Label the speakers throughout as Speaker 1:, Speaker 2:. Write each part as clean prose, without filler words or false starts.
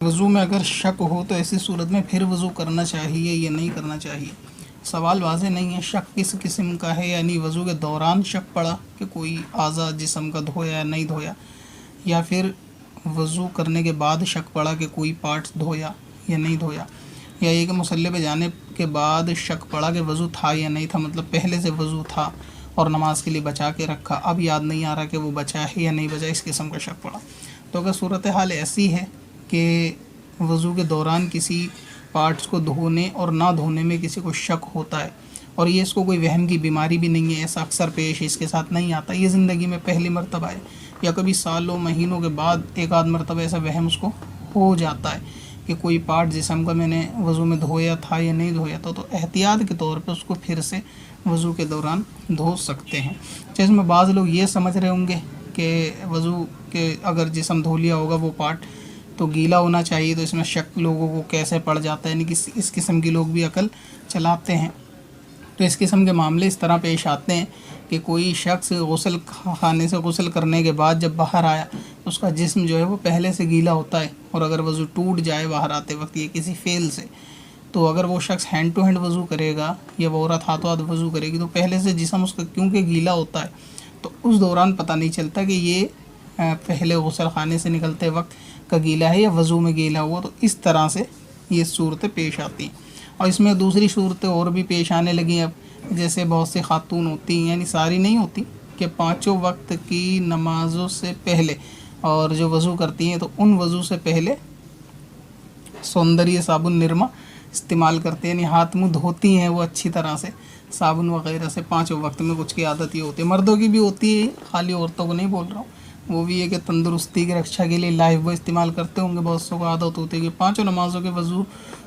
Speaker 1: وضو میں اگر شک ہو تو ایسی صورت میں پھر وضو کرنا چاہیے یا نہیں کرنا چاہیے؟ سوال واضح نہیں ہے۔ شک کس قسم کا ہے؟ یعنی وضو کے دوران شک پڑا کہ کوئی اعضاء جسم کا دھویا یا نہیں دھویا، یا پھر وضو کرنے کے بعد شک پڑا کہ کوئی پارٹس دھویا یا نہیں دھویا، یا یہ کہ مصلی پہ جانے کے بعد شک پڑا کہ وضو تھا یا نہیں تھا، مطلب پہلے سے وضو تھا اور نماز کے لیے بچا کے رکھا، اب یاد نہیں آ رہا کہ وہ بچا ہے یا نہیں بچا، اس قسم کا شک پڑا۔ تو اگر صورتحال ایسی ہے کہ وضو کے دوران کسی پارٹس کو دھونے اور نہ دھونے میں کسی کو شک ہوتا ہے، اور یہ اس کو کوئی وہم کی بیماری بھی نہیں ہے، ایسا اکثر پیش اس کے ساتھ نہیں آتا، یہ زندگی میں پہلی مرتبہ ہے، یا کبھی سالوں مہینوں کے بعد ایک آدھ مرتبہ ایسا وہم اس کو ہو جاتا ہے کہ کوئی پارٹ جسم کا میں نے وضو میں دھویا تھا یا نہیں دھویا تھا، تو احتیاط کے طور پہ اس کو پھر سے وضو کے دوران دھو سکتے ہیں۔ جس میں بعض لوگ یہ سمجھ رہے ہوں گے کہ وضو کے اگر جسم دھو لیا ہوگا وہ پارٹ تو گیلا ہونا چاہیے، تو اس میں شک لوگوں کو کیسے پڑ جاتا ہے، یعنی کہ اس قسم کے لوگ بھی عقل چلاتے ہیں۔ تو اس قسم کے معاملے اس طرح پیش آتے ہیں کہ کوئی شخص غسل خانے سے غسل کرنے کے بعد جب باہر آیا، اس کا جسم جو ہے وہ پہلے سے گیلا ہوتا ہے، اور اگر وضو ٹوٹ جائے باہر آتے وقت یہ کسی فعل سے، تو اگر وہ شخص ہینڈ ٹو ہینڈ وضو کرے گا یا وہ عورت ہاتھوں ہاتھ وضو کرے گی، تو پہلے سے جسم اس کا کیونکہ گیلا ہوتا ہے تو اس دوران پتہ نہیں چلتا کہ یہ پہلے غسل خانے سے نکلتے وقت کا گیلا ہے یا وضو میں گیلا ہوا، تو اس طرح سے یہ صورتیں پیش آتی ہیں۔ اور اس میں دوسری صورتیں اور بھی پیش آنے لگی اب، جیسے بہت سی خاتون ہوتی ہیں، یعنی ساری نہیں ہوتی، کہ پانچوں وقت کی نمازوں سے پہلے اور جو وضو کرتی ہیں تو ان وضو سے پہلے سوندریہ صابن نرما استعمال کرتے ہیں، یعنی ہاتھ منہ دھوتی ہیں وہ اچھی طرح سے صابن وغیرہ سے پانچوں وقت میں۔ کچھ کی عادت یہ ہوتی ہے، مردوں کی بھی ہوتی ہے، خالی عورتوں کو نہیں بول رہا ہوں، وہ بھی ہے کہ تندرستی کی رکشا کے لیے لائف وہ استعمال کرتے ہوں گے، بہت سو کو عادت ہوتی ہے کہ پانچوں نمازوں کے وضو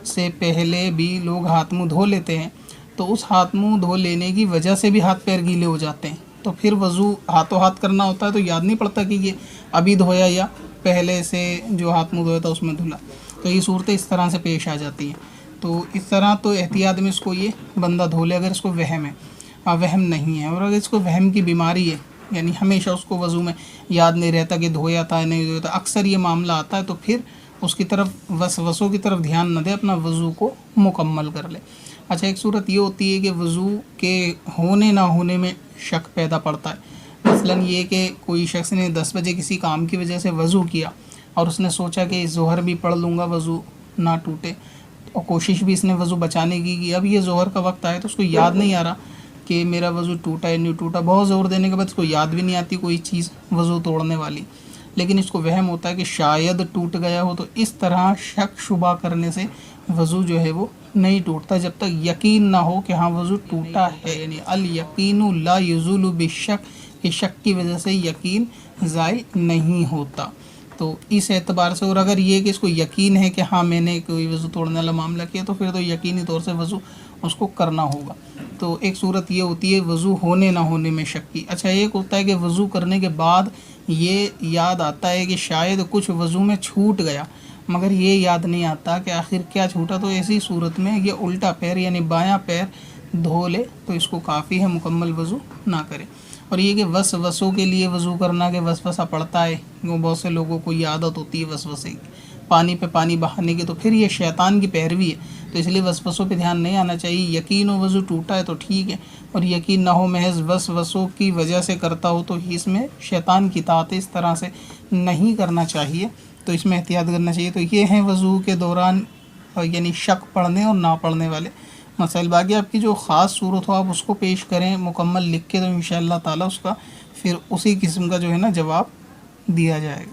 Speaker 1: سے پہلے بھی لوگ ہاتھ منہ دھو لیتے ہیں، تو اس ہاتھ منہ دھو لینے کی وجہ سے بھی ہاتھ پیر گیلے ہو جاتے ہیں، تو پھر وضو ہاتھوں ہاتھ کرنا ہوتا ہے تو یاد نہیں پڑتا کہ یہ ابھی دھویا یا پہلے سے جو ہاتھ منہ دھویا تھا اس میں دھلا، تو یہ صورتیں اس طرح سے پیش آ جاتی ہیں۔ تو اس طرح تو احتیاط میں اس کو یہ بندہ دھو لے اگر اس کو وہم ہے، وہم نہیں ہے، اور اگر اس کو وہم کی بیماری ہے، یعنی ہمیشہ اس کو وضو میں یاد نہیں رہتا کہ دھویا تھا نہیں دھویا تھا، اکثر یہ معاملہ آتا ہے، تو پھر اس کی طرف وسوسوں کی طرف دھیان نہ دے، اپنا وضو کو مکمل کر لے۔ اچھا، ایک صورت یہ ہوتی ہے کہ وضو کے ہونے نہ ہونے میں شک پیدا پڑتا ہے، مثلا یہ کہ کوئی شخص نے 10 بجے کسی کام کی وجہ سے وضو کیا اور اس نے سوچا کہ ظہر بھی پڑھ لوں گا وضو نہ ٹوٹے، اور کوشش بھی اس نے وضو بچانے کی، اب یہ ظہر کا وقت آیا تو اس کو یاد نہیں آ رہا کہ میرا وضو ٹوٹا ہے نہیں ٹوٹا، بہت زور دینے کے بعد اس کو یاد بھی نہیں آتی کوئی چیز وضو توڑنے والی، لیکن اس کو وہم ہوتا ہے کہ شاید ٹوٹ گیا ہو، تو اس طرح شک شبہ کرنے سے وضو جو ہے وہ نہیں ٹوٹتا جب تک یقین نہ ہو کہ ہاں وضو ٹوٹا ہے، یعنی الیقین لا یزول بالشک، کہ شک کی وجہ سے یقین زائل نہیں ہوتا۔ تو اس اعتبار سے، اور اگر یہ کہ اس کو یقین ہے کہ ہاں میں نے کوئی وضو توڑنے والا معاملہ کیا، تو پھر تو یقینی طور سے وضو اس کو کرنا ہوگا۔ تو ایک صورت یہ ہوتی ہے وضو ہونے نہ ہونے میں شک کی۔ اچھا، ایک ہوتا ہے کہ وضو کرنے کے بعد یہ یاد آتا ہے کہ شاید کچھ وضو میں چھوٹ گیا، مگر یہ یاد نہیں آتا کہ آخر کیا چھوٹا، تو ایسی صورت میں یہ الٹا پیر یعنی بایاں پیر دھو لے تو اس کو کافی ہے، مکمل وضو نہ کرے۔ اور یہ کہ وسوسوں کے لیے وضو کرنا، کہ وسوسہ پڑتا ہے، وہ بہت سے لوگوں کو یہ عادت ہوتی ہے وسوسے کی، پانی پہ پانی بہانے کی، تو پھر یہ شیطان کی پیروی ہے، تو اس لیے وسوسوں پہ دھیان نہیں آنا چاہیے۔ یقین ہو وضو ٹوٹا ہے تو ٹھیک ہے، اور یقین نہ ہو محض وسوسوں کی وجہ سے کرتا ہو تو اس میں شیطان کی اطاعت اس طرح سے نہیں کرنا چاہیے، تو اس میں احتیاط کرنا چاہیے۔ تو یہ ہیں وضو کے دوران یعنی شک پڑھنے اور نہ پڑھنے والے مسائل۔ باقی آپ کی جو خاص صورت ہو آپ اس کو پیش کریں مکمل لکھ کے، تو انشاءاللہ تعالی اس کا پھر اسی قسم کا جو ہے نا جواب دیا جائے گا۔